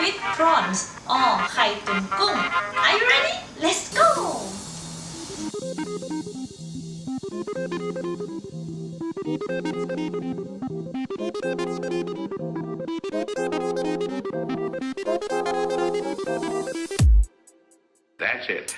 with prawns or ไข่ตุ๋นกุ้ง Are you ready? Let's go! That's it.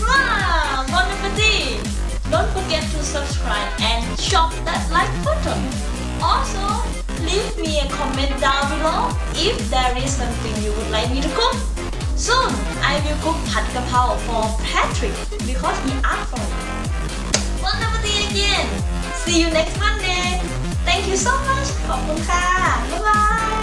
Wow! Bon appetit! Don't forget to subscribe and shop that like button. Also, leave me a comment down below if there is something you would like me to cook. Soon, I will cook pad kapao for Patrick because he asked for it. Bon appetit again! See you next Monday! Thank you so much! ขอบคุณค่ะ บ๊ายบาย